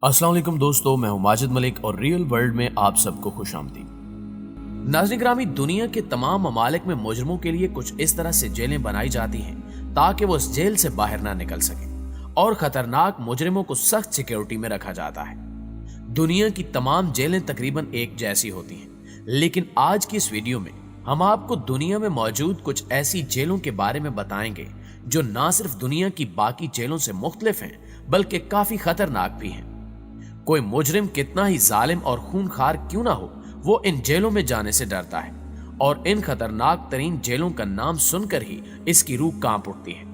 अस्सलाम वालेकुम दोस्तों, मैं हूं माजिद मलिक और रियल वर्ल्ड में आप सबको खुश आमदीद। नाज़रीन ग्रामी, दुनिया के तमाम ममालिक में मुजरिमों के लिए कुछ इस तरह से जेलें बनाई जाती हैं ताकि वो इस जेल से बाहर ना निकल सके और खतरनाक मुजरिमों को सख्त सिक्योरिटी में रखा जाता है। दुनिया की तमाम जेलें तकरीबन एक जैसी होती हैं, लेकिन आज की इस वीडियो में हम आपको दुनिया में मौजूद कुछ ऐसी जेलों के बारे में बताएंगे जो ना सिर्फ दुनिया की बाकी जेलों से मुख्तलिफ हैं बल्कि काफी खतरनाक भी हैं। कोई मुजरिम कितना ही जालिम और खूनखार क्यों ना हो, वो इन जेलों में जाने से डरता है और इन खतरनाक तरीन जेलों का नाम सुनकर ही इसकी रूह कांप उठती है।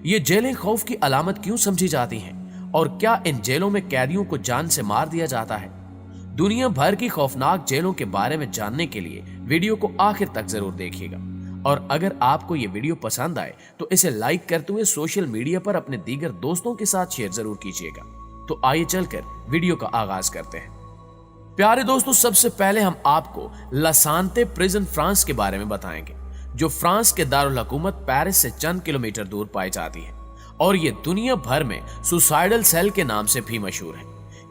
ये जेलें खौफ की अलामत क्यों समझी जाती हैं और क्या इन जेलों में कैदियों को जान से मार दिया जाता है? दुनिया भर की खौफनाक जेलों के बारे में जानने के लिए वीडियो को आखिर तक जरूर देखिएगा और अगर आपको ये वीडियो पसंद आए तो इसे लाइक करते हुए सोशल मीडिया पर अपने दीगर दोस्तों के साथ शेयर जरूर कीजिएगा। तो आइए चलकर वीडियो का आगाज करते हैं। प्यारे दोस्तों, सबसे पहले हम आपको लसांते प्रिजन फ्रांस के बारे में बताएंगे, जो फ्रांस के दारुल हुकूमत पेरिस से चंद किलोमीटर दूर पाई जाती है और ये दुनिया भर में सुसाइडल सेल के नाम से भी मशहूर है,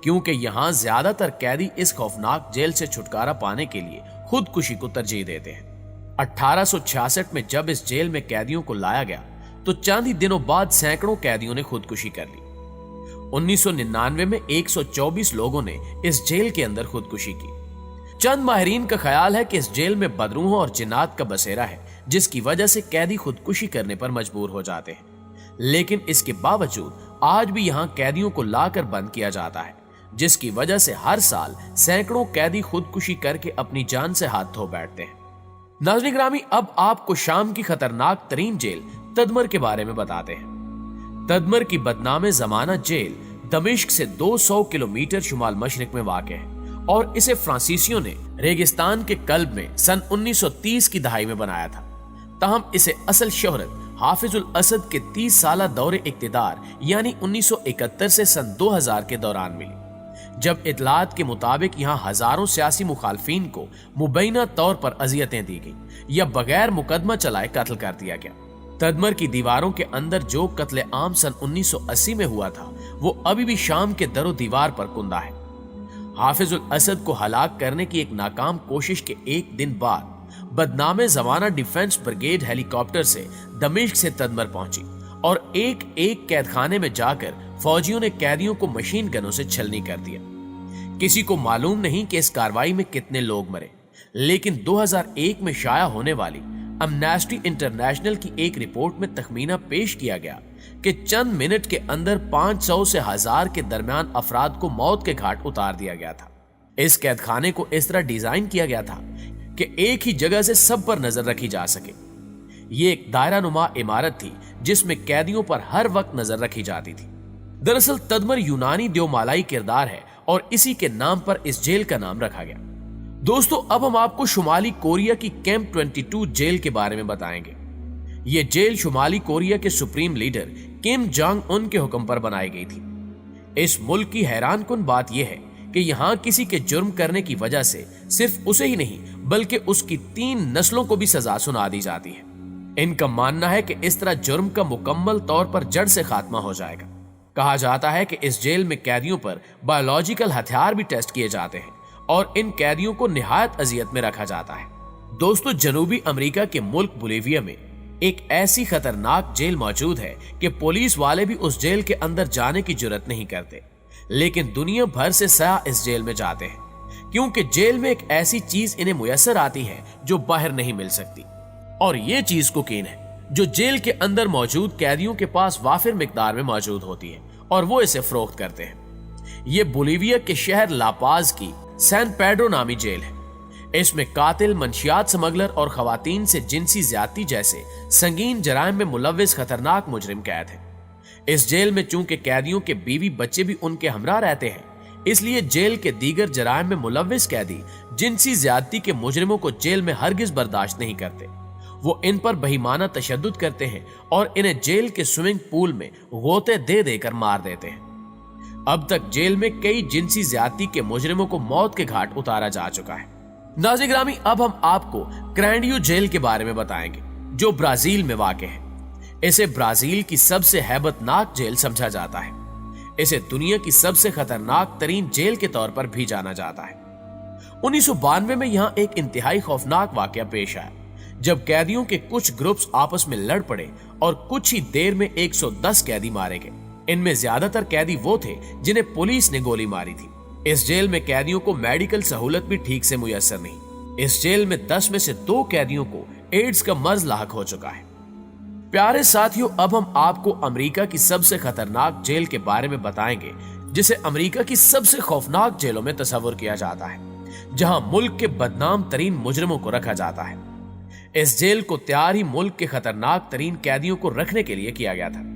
क्योंकि यहाँ ज्यादातर कैदी इस खौफनाक जेल से छुटकारा पाने के लिए खुदकुशी को तरजीह देते हैं। 1866 में जब इस जेल में कैदियों को लाया गया तो चंद ही दिनों बाद सैकड़ों कैदियों ने खुदकुशी कर ली। 1999 में 124 लोगों ने इस जेल के अंदर खुदकुशी की। चंद माहिरीन का ख्याल है कि इस जेल में बदरूहों और जिन्नात का बसेरा है, जिसकी वजह से कैदी खुदकुशी करने पर मजबूर हो जाते हैं। लेकिन इसके बावजूद आज भी यहाँ कैदियों को लाकर बंद किया जाता है, जिसकी वजह से हर साल सैकड़ों कैदी खुदकुशी करके अपनी जान से हाथ धो बैठते हैं। नाज़रीन ग्रामी, अब आपको शाम की खतरनाक तरीन जेल तदमर के बारे में बताते हैं। तदमर की बदनामे जमाना जेल दमिश्क से 200 किलोमीटर शुमाल मशरिक में वाक़ है और इसे फ्रांसीसियों ने रेगिस्तान के कल्ब में सन 1930 की दहाई में बनाया था। ताहम इसे असल शोहरत हाफिजुल असद के 30 साला दौरे इक्तिदार यानी 1971 से सन 2000 के दौरान मिली, जब इतलात के मुताबिक यहाँ हजारों सियासी मुखालफीन को मुबैना तौर पर अजियतें दी गई या बगैर मुकदमा चलाए कत्ल कर दिया गया। तदमर की दीवारों के अंदर जो कत्ले आम सन 1980 में हुआ था वो अभी भी शाम के दरो दीवार पर कुंदा है। हाफिजुल असद को हलाक करने की एक नाकाम कोशिश के एक दिन बाद बदनामे जमाना डिफेंस ब्रिगेड हेलीकॉप्टर से दमिश्क से तदमर पहुंची और एक एक कैदखाने में जाकर फौजियों ने कैदियों को मशीन गनों से छलनी कर दिया। किसी को मालूम नहीं कि इस कार्रवाई में कितने लोग मरे, लेकिन 2001 में शाया होने वाली एमनेस्टी इंटरनेशनल की एक रिपोर्ट में तखमीना पेश किया गया कि चंद मिनट के अंदर 500 से 1000 के दरमियान अफराद को मौत के घाट उतार दिया गया था। इस कैदखाने को इस तरह डिजाइन किया गया था कि एक ही जगह से सब पर नजर रखी जा सके। ये एक दायरा नुमा इमारत थी जिसमें कैदियों पर हर वक्त नजर रखी जाती थी। दरअसल तदमर यूनानी देवमालाई किरदार है और इसी के नाम पर इस जेल का नाम रखा गया। दोस्तों, अब हम आपको शुमाली कोरिया की कैंप 22 जेल के बारे में बताएंगे। यह जेल शुमाली कोरिया के supreme leader Kim Jong Un के हुक्म पर बनाई गई थी। इस मुल्क की हैरानकुन बात यह है कि यहाँ किसी के जुर्म करने की वजह से सिर्फ उसे ही नहीं बल्कि उसकी 3 नस्लों को भी सजा सुना दी जाती है। इनका मानना है कि इस तरह जुर्म का मुकम्मल तौर पर जड़ से खात्मा हो जाएगा। कहा जाता है कि इस जेल में कैदियों पर बायोलॉजिकल हथियार भी टेस्ट किए जाते हैं और इन कैदियों को निहायत अजियत में रखा जाता है। दोस्तों, जनूबी अमेरिका के मुल्क बोलिविया में एक ऐसी खतरनाक जेल मौजूद है कि पुलिस वाले भी उस जेल के अंदर जाने की जुर्रत नहीं करते, लेकिन दुनिया भर से सयाह इस जेल में जाते हैं क्योंकि जेल में एक ऐसी चीज इन्हें मुयस्सर आती है जो बाहर नहीं मिल सकती, और ये चीज कोकीन है जो जेल के अंदर मौजूद कैदियों के पास वाफिर मिकदार में मौजूद होती है और वो इसे फरोख्त करते हैं। ये बोलिविया के शहर लापाज की सैन पेड्रो नामी जेल है। इसमें कातिल, मंशियात स्मगलर और खवातीन से जिनसी ज्यादती जैसे संगीन जराइम में मुलव्विस खतरनाक मुजरिम कैद है। इस जेल में चूंकि कैदियों के बीवी बच्चे भी उनके हमरा रहते हैं, इसलिए जेल के दीगर जराइम में मुलव्विस कैदी जिनसी ज्यादती के मुजरिमों को जेल में हरगिज बर्दाश्त नहीं करते। वो इन पर बहीमाना तशद्दुद करते हैं और इन्हें जेल के स्विमिंग पूल में गोते दे देकर मार देते हैं। अब तक जेल में कई जिनसी ज्यादती के मुजरिमों को मौत के घाट उतारा जा चुका है। नाज़रीन ग्रामी, अब हम आपको क्रेंडियो जेल के बारे में बताएंगे, जो ब्राजील में वाक़ है। इसे ब्राजील की सबसे हैबतनाक जेल समझा जाता है। इसे दुनिया की सबसे खतरनाक तरीन जेल के तौर पर भी जाना जाता है। 1992 में यहाँ एक इंतहाई खौफनाक वाकया पेश आया, जब कैदियों के कुछ ग्रुप्स आपस में लड़ पड़े और कुछ ही देर में 110 कैदी मारे गए। इनमें ज्यादातर कैदी वो थे जिन्हें पुलिस ने गोली मारी थी। इस जेल में कैदियों को मेडिकल सहूलत भी ठीक से मुयस्सर नहीं। इस जेल में 10 में से 2 कैदियों को एड्स का मर्ज लाहक हो चुका है। प्यारे साथियों, अब हम आपको अमेरिका की सबसे खतरनाक जेल के बारे में बताएंगे, जिसे अमेरिका की सबसे खौफनाक जेलों में तस्वीर किया जाता है, जहां मुल्क के बदनाम तरीन मुजरिमों को रखा जाता है। इस जेल को तैयार ही मुल्क के खतरनाक तरीन कैदियों को रखने के लिए किया गया था।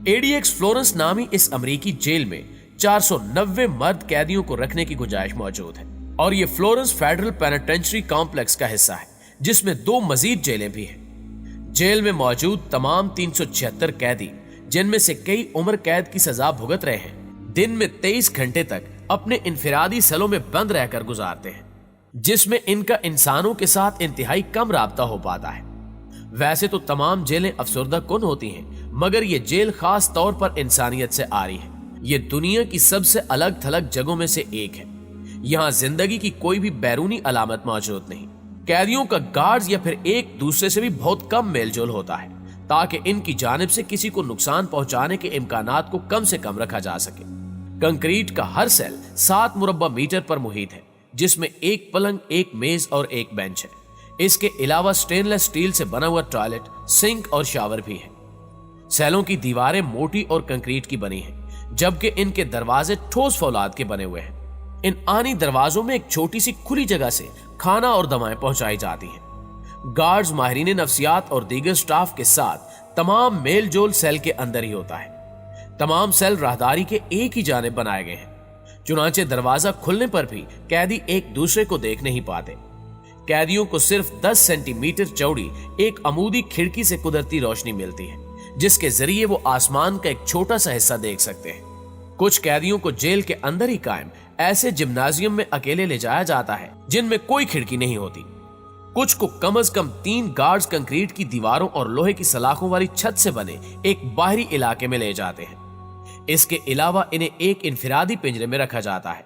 ADX फ्लोरेंस नामी इस अमेरिकी जेल में 490 मर्द कैदियों को रखने की गुंजाइश मौजूद है और ये फ्लोरेंस फेडरल पेनिटेंशियरी कॉम्प्लेक्स का हिस्सा है, जिसमें 2 मजीद जेलें भी हैं। जेल में मौजूद तमाम 376 कैदी, जिनमें से कई उम्र कैद की सजा भुगत रहे हैं, दिन में 23 घंटे तक अपने इनफिरादी सेलों में बंद रहकर गुजारते हैं, जिसमें इनका इंसानों के साथ इंतहाई कम राब्ता हो पाता है। वैसे तो तमाम जेलें अफसरदा कुन होती हैं, मगर ये जेल खास तौर पर इंसानियत से आरी है। ये दुनिया की सबसे अलग थलग जगहों में से एक है। यहाँ जिंदगी की कोई भी बैरूनी अलामत मौजूद नहीं। कैदियों का गार्ड्स या फिर एक दूसरे से भी बहुत कम मेलजोल होता है, ताकि इनकी जानिब से किसी को नुकसान पहुंचाने के इम्कानात को कम से कम रखा जा सके। कंक्रीट का हर सेल 7 मुरब्बा मीटर पर मुहित है, जिसमें एक पलंग, एक मेज और एक बेंच है। इसके अलावा स्टेनलेस स्टील से बना हुआ टॉयलेट, सिंक और शावर भी है। सेलों की दीवारें मोटी और कंक्रीट की बनी हैं, जबकि इनके दरवाजे ठोस फौलाद के बने हुए हैं। इन आनी दरवाजों में एक छोटी सी खुली जगह से खाना और दवाएं पहुंचाई जाती हैं। गार्ड्स, माहिरीन नफ्सियात और दीगर स्टाफ के साथ तमाम मेल जोल सेल के अंदर ही होता है। तमाम सेल राहदारी के एक ही जानिब बनाए गए हैं, चुनांचे दरवाजा खुलने पर भी कैदी एक दूसरे को देख नहीं पाते। कैदियों को सिर्फ 10 सेंटीमीटर चौड़ी एक अमूदी खिड़की से कुदरती रोशनी मिलती है, जिसके जरिए वो आसमान का एक छोटा सा हिस्सा देख सकते हैं। कुछ कैदियों को जेल के अंदर ही कायम ऐसे जिम्नाजियम में अकेले ले जाया जाता है, जिनमें कोई खिड़की नहीं होती। कुछ को कम से कम 3 गार्ड्स कंक्रीट की दीवारों और लोहे की सलाखों वाली छत से बने एक बाहरी इलाके में ले जाते हैं। इसके अलावा इन्हें एक इनफिरादी पिंजरे में रखा जाता है।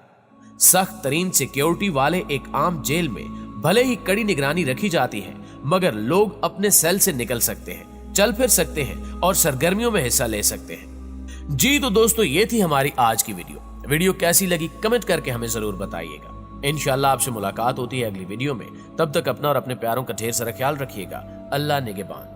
सख्त तरीन सिक्योरिटी वाले एक आम जेल में भले ही कड़ी निगरानी रखी जाती है, मगर लोग अपने सेल से निकल सकते हैं, चल फिर सकते हैं और सरगर्मियों में हिस्सा ले सकते हैं। जी तो दोस्तों, ये थी हमारी आज की वीडियो कैसी लगी कमेंट करके हमें जरूर बताइएगा। इंशाल्लाह आपसे मुलाकात होती है अगली वीडियो में। तब तक अपना और अपने प्यारों का ढेर सारा ख्याल रखिएगा। अल्लाह निगहबान।